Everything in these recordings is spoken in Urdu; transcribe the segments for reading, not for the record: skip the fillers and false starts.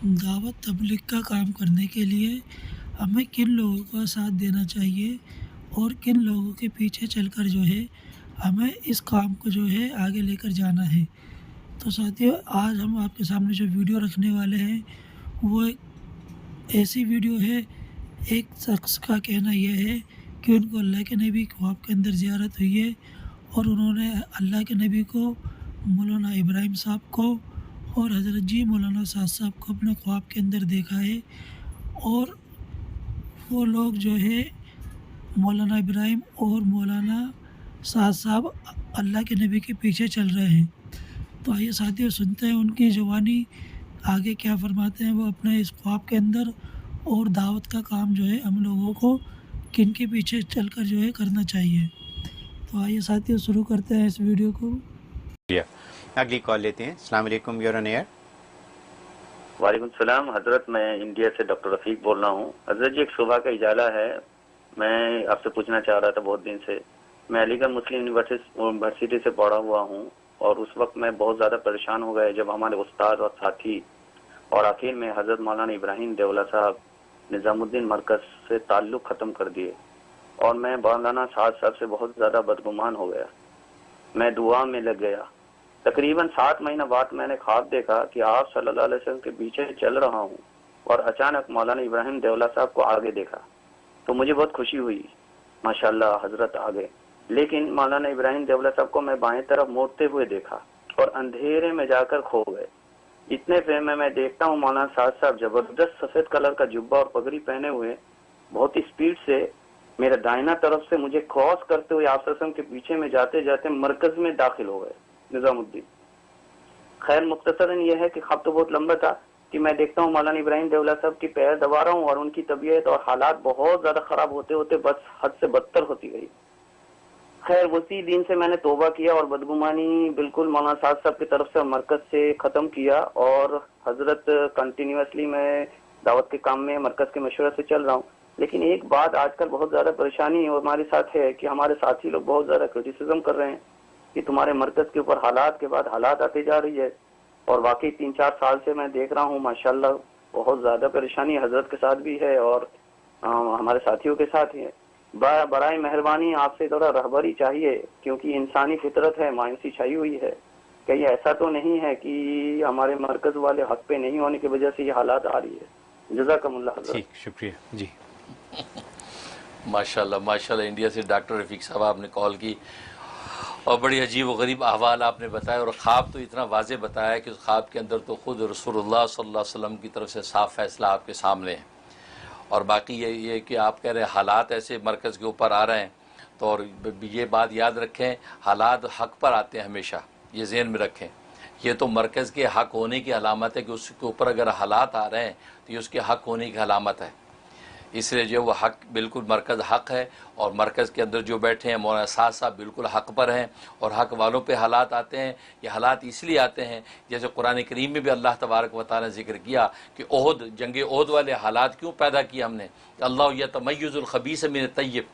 دعوت تبلیغ کا کام کرنے کے لیے ہمیں کن لوگوں کا ساتھ دینا چاہیے اور کن لوگوں کے پیچھے چل کر جو ہے ہمیں اس کام کو جو ہے آگے لے کر جانا ہے۔ تو ساتھیو، آج ہم آپ کے سامنے جو ویڈیو رکھنے والے ہیں وہ ایک ایسی ویڈیو ہے۔ ایک شخص کا کہنا یہ ہے کہ ان کو اللہ کے نبی خواب کے اندر زیارت ہوئی ہے اور انہوں نے اللہ کے نبی کو، مولانا ابراہیم صاحب کو اور حضرت جی مولانا سعد صاحب کو اپنے خواب کے اندر دیکھا ہے، اور وہ لوگ جو ہے مولانا ابراہیم اور مولانا سعد صاحب اللہ کے نبی کے پیچھے چل رہے ہیں۔ تو آئیے ساتھیوں سنتے ہیں ان کی زبانی آگے کیا فرماتے ہیں وہ اپنے اس خواب کے اندر، اور دعوت کا کام جو ہے ہم لوگوں کو کن کے پیچھے چل کر جو ہے کرنا چاہیے۔ تو آئیے ساتھیوں شروع کرتے ہیں اس ویڈیو کو۔ اگلی کال لیتے ہیں۔ السلام علیکم، یور آن ایئر۔ وعلیکم السلام حضرت، میں انڈیا سے ڈاکٹر رفیق بول رہا ہوں۔ حضرت جی، ایک صبح کا اجالہ ہے، میں آپ سے پوچھنا چاہ رہا تھا بہت دن سے۔ میں علی گڑھ مسلم یونیورسٹی سے پڑھا ہوا ہوں، اور اس وقت میں بہت زیادہ پریشان ہو گئے جب ہمارے استاد اور ساتھی اور آخر میں حضرت مولانا ابراہیم دیولہ صاحب نظام الدین مرکز سے تعلق ختم کر دیے، اور میں مولانا سعد صاحب سے بہت زیادہ بدگمان ہو گیا۔ میں دعا میں لگ گیا۔ تقریباً 7 مہینہ بعد میں نے خواب دیکھا کہ آپ صلی اللہ علیہ وسلم کے پیچھے چل رہا ہوں، اور اچانک مولانا ابراہیم دیولہ صاحب کو آگے دیکھا تو مجھے بہت خوشی ہوئی، ماشاءاللہ حضرت آگے۔ لیکن مولانا ابراہیم دیولہ صاحب کو میں بائیں طرف موڑتے ہوئے دیکھا اور اندھیرے میں جا کر کھو گئے۔ اتنے پہ میں دیکھتا ہوں مولانا سعد صاحب زبردست سفید کلر کا جبہ اور پگڑی پہنے ہوئے بہت اسپیڈ سے میرے دائنا طرف سے مجھے کراس کرتے ہوئے آپ صلی اللہ علیہ وسلم کے پیچھے میں جاتے جاتے مرکز میں داخل ہو گئے، نظام الدین۔ خیر، مختصراً یہ ہے کہ خواب تو بہت لمبا تھا کہ میں دیکھتا ہوں مولانا ابراہیم دیولہ صاحب کی پیر دبا رہا ہوں، اور ان کی طبیعت اور حالات بہت زیادہ خراب ہوتے ہوتے بس حد سے بدتر ہوتی گئی۔ خیر، اسی دن سے میں نے توبہ کیا اور بدگمانی بالکل مولانا صاحب صاحب کی طرف سے مرکز سے ختم کیا، اور حضرت کنٹینیوسلی میں دعوت کے کام میں مرکز کے مشورے سے چل رہا ہوں۔ لیکن ایک بات آج کل بہت زیادہ پریشانی ہمارے ساتھ ہے کہ ہمارے ساتھی لوگ بہت زیادہ کرٹیسزم کر رہے ہیں کہ تمہارے مرکز کے اوپر حالات کے بعد حالات آتے جا رہی ہے، اور واقعی 3-4 سال سے میں دیکھ رہا ہوں ماشاءاللہ بہت زیادہ پریشانی حضرت کے ساتھ بھی ہے اور ہمارے ساتھیوں کے ساتھ ہی ہے۔ برائے مہربانی آپ سے تھوڑا رہبری چاہیے، کیونکہ انسانی فطرت ہے، مایوسی چھائی ہوئی ہے۔ کہیں ایسا تو نہیں ہے کہ ہمارے مرکز والے حق پہ نہیں ہونے کی وجہ سے یہ حالات آ رہی ہے؟ جزاکم اللہ حضرت۔ ٹھیک، شکریہ جی۔ ماشاءاللہ ماشاءاللہ، انڈیا سے ڈاکٹر رفیق صاحب آپ نے کال کی اور بڑی عجیب و غریب احوال آپ نے بتایا، اور خواب تو اتنا واضح بتایا کہ اس خواب کے اندر تو خود رسول اللہ صلی اللہ علیہ وسلم کی طرف سے صاف فیصلہ آپ کے سامنے ہے۔ اور باقی یہ کہ آپ کہہ رہے ہیں حالات ایسے مرکز کے اوپر آ رہے ہیں، تو اور یہ بات یاد رکھیں، حالات حق پر آتے ہیں ہمیشہ، یہ ذہن میں رکھیں۔ یہ تو مرکز کے حق ہونے کی علامت ہے کہ اس کے اوپر اگر حالات آ رہے ہیں تو یہ اس کے حق ہونے کی علامت ہے۔ اس لیے جو وہ حق، بالکل مرکز حق ہے، اور مرکز کے اندر جو بیٹھے ہیں مولانا سعد صاحب بالکل حق پر ہیں، اور حق والوں پہ حالات آتے ہیں۔ یہ حالات اس لیے آتے ہیں، جیسے قرآن کریم میں بھی اللہ تبارک و تعالیٰ نے ذکر کیا کہ جنگ احد والے حالات کیوں پیدا کیے ہم نے۔ اللہ یتمیز الخبیث من الطیب،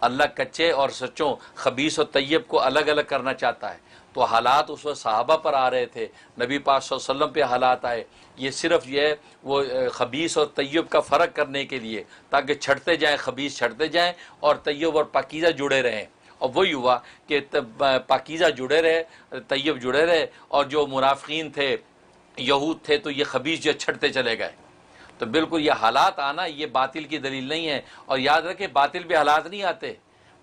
اللہ کچے اور سچوں، خبیث اور طیب کو الگ الگ کرنا چاہتا ہے۔ تو حالات اس وقت صحابہ پر آ رہے تھے، نبی پاک صلی اللہ علیہ وسلم پہ حالات آئے، یہ صرف یہ وہ خبیث اور طیب کا فرق کرنے کے لیے، تاکہ چھٹتے جائیں، خبیث چھٹتے جائیں اور طیب اور پاکیزہ جڑے رہیں۔ اور وہی ہوا کہ پاکیزہ جڑے رہے، طیب جڑے رہے، اور جو منافقین تھے، یہود تھے، تو یہ خبیث جو چھٹتے چلے گئے۔ تو بالکل یہ حالات آنا یہ باطل کی دلیل نہیں ہے، اور یاد رکھیں باطل پہ حالات نہیں آتے،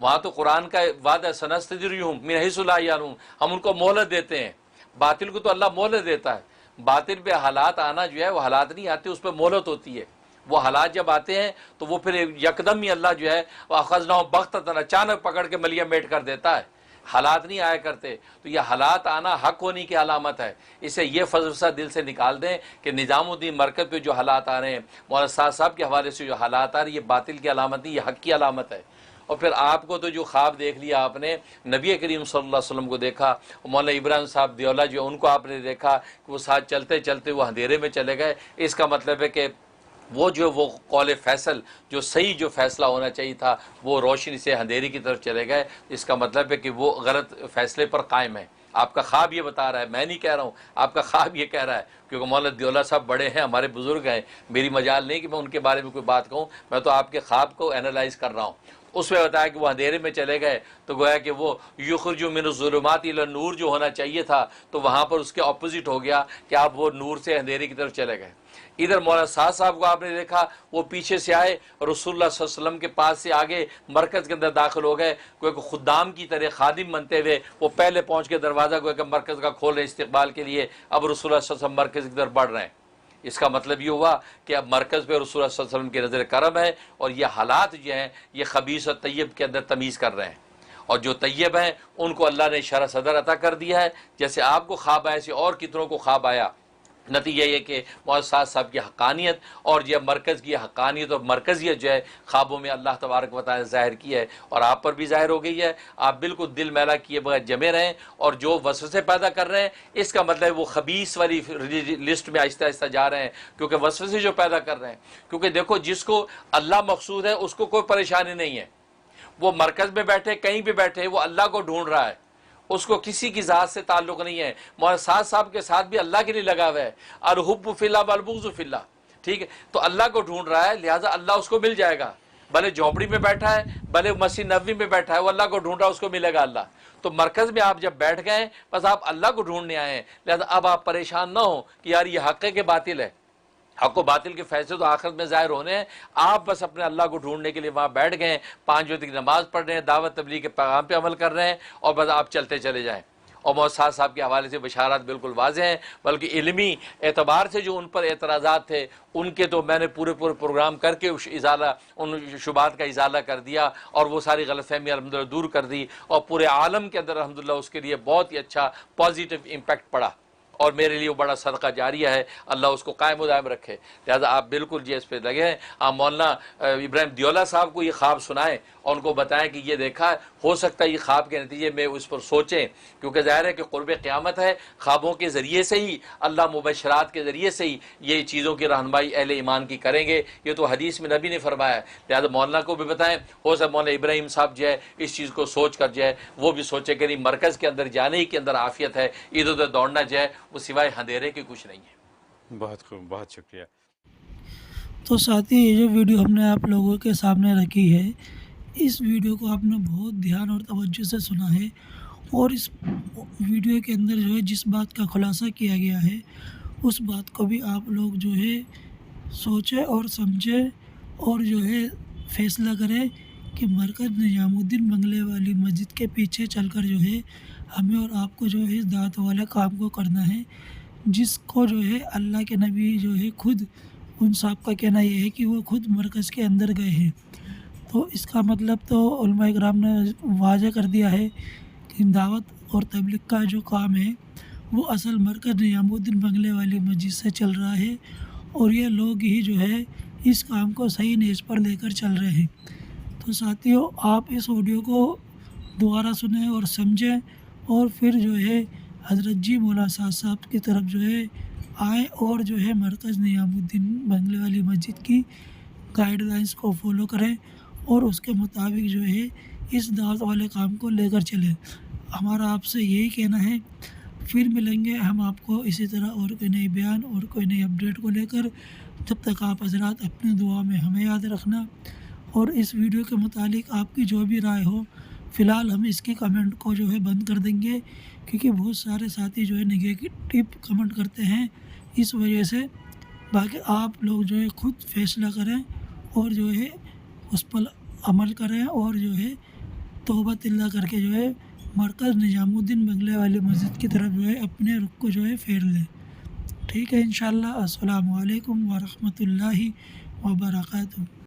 وہاں تو قرآن کا وعدہ سنستدرجہم من حیث لا یعلمون، ہم ان کو مہلت دیتے ہیں۔ باطل کو تو اللہ مہلت دیتا ہے، باطل پہ حالات آنا جو ہے وہ حالات نہیں آتے، اس پہ مہلت ہوتی ہے۔ وہ حالات جب آتے ہیں تو وہ پھر یکدم ہی اللہ جو ہے اخذناہم بغتۃ، اچانک پکڑ کے ملیا میٹ کر دیتا ہے، حالات نہیں آیا کرتے۔ تو یہ حالات آنا حق ہونے کی علامت ہے۔ اسے یہ فلسفہ دل سے نکال دیں کہ نظام الدین مرکز پہ جو حالات آ رہے ہیں، مولانا سعد صاحب کے حوالے سے جو حالات آ رہے ہیں، یہ باطل کی علامت نہیں، یہ حق کی علامت ہے۔ اور پھر آپ کو تو جو خواب دیکھ لیا آپ نے، نبی کریم صلی اللہ علیہ وسلم کو دیکھا، مولانا ابراہیم صاحب دیولہ جو ان کو آپ نے دیکھا کہ وہ ساتھ چلتے چلتے وہ اندھیرے میں چلے گئے، اس کا مطلب ہے کہ وہ قول فیصل جو صحیح جو فیصلہ ہونا چاہیے تھا وہ روشنی سے اندھیری کی طرف چلے گئے، اس کا مطلب ہے کہ وہ غلط فیصلے پر قائم ہے۔ آپ کا خواب یہ بتا رہا ہے، میں نہیں کہہ رہا ہوں، آپ کا خواب یہ کہہ رہا ہے، کیونکہ مولانا دیولہ صاحب بڑے ہیں، ہمارے بزرگ ہیں، میری مجال نہیں کہ میں ان کے بارے میں کوئی بات کہوں، میں تو آپ کے خواب کو اینالائز کر رہا ہوں۔ اس میں بتایا کہ وہ اندھیرے میں چلے گئے تو گویا کہ وہ یخرج من الظلمات الی النور جو ہونا چاہیے تھا تو وہاں پر اس کے اپوزٹ ہو گیا کہ آپ وہ نور سے اندھیرے کی طرف چلے گئے۔ ادھر مولانا سعد صاحب کو آپ نے دیکھا، وہ پیچھے سے آئے، رسول اللہ صلی اللہ علیہ وسلم کے پاس سے آگے مرکز کے اندر داخل ہو گئے، کوئی کہ خدام کی طرح خادم بنتے ہوئے وہ پہلے پہنچ کے دروازہ کوئی کہ مرکز کا کھول رہے استقبال کے لیے۔ اب رسول اللہ صلی اللہ علیہ وسلم مرکز کی طرف بڑھ رہے ہیں۔ اس کا مطلب یہ ہوا کہ اب مرکز پہ رسول اللہ صلی اللہ علیہ وسلم کی نظر کرم ہے، اور یہ حالات جو ہیں یہ خبیث اور طیب کے اندر تمیز کر رہے ہیں، اور جو طیب ہیں ان کو اللہ نے شرح صدر عطا کر دیا ہے، جیسے آپ کو خواب آیا ایسے اور کتنوں کو خواب آیا۔ نتیجہ یہ کہ مولانا صاحب کی حقانیت اور یہ مرکز کی حقانیت اور مرکزیت جو ہے خوابوں میں اللہ تبارک و تعالی ظاہر کی ہے، اور آپ پر بھی ظاہر ہو گئی ہے۔ آپ بالکل دل میلا کیے بغیر جمے رہیں، اور جو وسوسے پیدا کر رہے ہیں اس کا مطلب وہ خبیث والی لسٹ میں آہستہ آہستہ جا رہے ہیں، کیونکہ وسوسے جو پیدا کر رہے ہیں، کیونکہ دیکھو جس کو اللہ مقصود ہے اس کو کوئی پریشانی نہیں ہے، وہ مرکز میں بیٹھے کہیں بھی بیٹھے وہ اللہ کو ڈھونڈ رہا ہے، اس کو کسی کی ذات سے تعلق نہیں ہے۔ مولانا سعد صاحب کے ساتھ بھی اللہ کے لیے لگا ہوا ہے، الحب فی اللہ والبغض فی اللہ، ٹھیک ہے، تو اللہ کو ڈھونڈ رہا ہے، لہٰذا اللہ اس کو مل جائے گا، بھلے جھونپڑی میں بیٹھا ہے، بھلے مسجد نبوی میں بیٹھا ہے، وہ اللہ کو ڈھونڈ رہا ہے، اس کو ملے گا اللہ۔ تو مرکز میں آپ جب بیٹھ گئے بس آپ اللہ کو ڈھونڈنے آئے ہیں، لہٰذا اب آپ پریشان نہ ہوں کہ یار یہ حق ہے کہ باطل ہے، حق و باطل کے فیصلے تو آخرت میں ظاہر ہونے ہیں، آپ بس اپنے اللہ کو ڈھونڈنے کے لیے وہاں بیٹھ گئے ہیں، 5 وقت کی نماز پڑھ رہے ہیں، دعوت تبلیغ کے پیغام پہ عمل کر رہے ہیں، اور بس آپ چلتے چلے جائیں۔ اور مولانا صاحب کے حوالے سے بشارات بالکل واضح ہیں، بلکہ علمی اعتبار سے جو ان پر اعتراضات تھے ان کے تو میں نے پورے پروگرام کر کے ان شبہات کا ازالہ کر دیا، اور وہ ساری غلط فہمیاں الحمدللہ دور کر دی، اور پورے عالم کے اندر الحمدللہ اس کے لیے بہت ہی اچھا پازیٹیو امپیکٹ پڑا، اور میرے لیے وہ بڑا صدقہ جاریہ ہے، اللہ اس کو قائم و دائم رکھے۔ لہٰذا آپ بالکل جی اس پہ لگے ہیں۔ آپ مولانا ابراہیم دیولہ صاحب کو یہ خواب سنائیں اور ان کو بتائیں کہ یہ دیکھا، ہو سکتا ہے یہ خواب کے نتیجے میں اس پر سوچیں، کیونکہ ظاہر ہے کہ قرب قیامت ہے، خوابوں کے ذریعے سے ہی اللہ مبشرات کے ذریعے سے ہی یہ چیزوں کی رہنمائی اہل ایمان کی کریں گے، یہ تو حدیث میں نبی نے فرمایا ہے۔ لہٰذا مولانا کو بھی بتائیں، ہو سکتا مولانا ابراہیم صاحب جو ہے اس چیز کو سوچ کر جو ہے وہ بھی سوچے کہ نہیں، مرکز کے اندر جانے ہی کے اندر عافیت ہے، ادھر ادھر دوڑنا جو ہے وہ سوائے اندھیرے کے کچھ نہیں ہے۔ بہت خوب، بہت شکریہ۔ تو ساتھی یہ جو ویڈیو ہم نے آپ لوگوں کے سامنے رکھی ہے، اس ویڈیو کو آپ نے بہت دھیان اور توجہ سے سنا ہے، اور اس ویڈیو کے اندر جو ہے جس بات کا خلاصہ کیا گیا ہے اس بات کو بھی آپ لوگ جو ہے سوچیں اور سمجھیں، اور جو ہے فیصلہ کریں کہ مرکز نظام الدین بنگلے والی مسجد کے پیچھے چل کر جو ہے ہمیں اور آپ کو جو ہے اس دعوت والے کام کو کرنا ہے، جس کو جو ہے اللہ کے نبی جو ہے خود ان صاحب کا کہنا یہ ہے کہ وہ خود مرکز کے اندر گئے ہیں۔ تو اس کا مطلب تو علماء اکرام نے واضح کر دیا ہے کہ دعوت اور تبلیغ کا جو کام ہے وہ اصل مرکز نظام الدین بنگلے والی مسجد سے چل رہا ہے، اور یہ لوگ ہی جو ہے اس کام کو صحیح نیز پر لے کر چل رہے ہیں۔ تو ساتھیوں، آپ اس آڈیو کو دوبارہ سنیں اور سمجھیں، اور پھر جو ہے حضرت جی مولانا سعد صاحب کی طرف جو ہے آئیں، اور جو ہے مرکز نظام الدین بنگلے والی مسجد کی گائیڈ لائنس کو فالو کریں، اور اس کے مطابق جو ہے اس دعوت والے کام کو لے کر چلیں۔ ہمارا آپ سے یہی کہنا ہے۔ پھر ملیں گے ہم آپ کو اسی طرح اور کوئی نئی بیان اور کوئی نئی اپڈیٹ کو لے کر۔ جب تک آپ حضرات اپنی دعا میں ہمیں یاد رکھنا، اور اس ویڈیو کے متعلق آپ کی جو بھی رائے ہو، فی الحال ہم اس کی کمنٹ کو جو ہے بند کر دیں گے، کیونکہ بہت سارے ساتھی جو ہے نگیٹو کمنٹ کرتے ہیں، اس وجہ سے۔ باقی آپ لوگ جو ہے خود فیصلہ کریں اور جو ہے اس پر عمل کریں، اور جو ہے توبۃ اللہ کر کے جو ہے مرکز نظام الدین بنگلے والی مسجد کی طرف جو ہے اپنے رخ کو جو ہے پھیر لیں۔ ٹھیک ہے انشاءاللہ۔ السلام علیکم ورحمۃ اللہ وبرکاتہ۔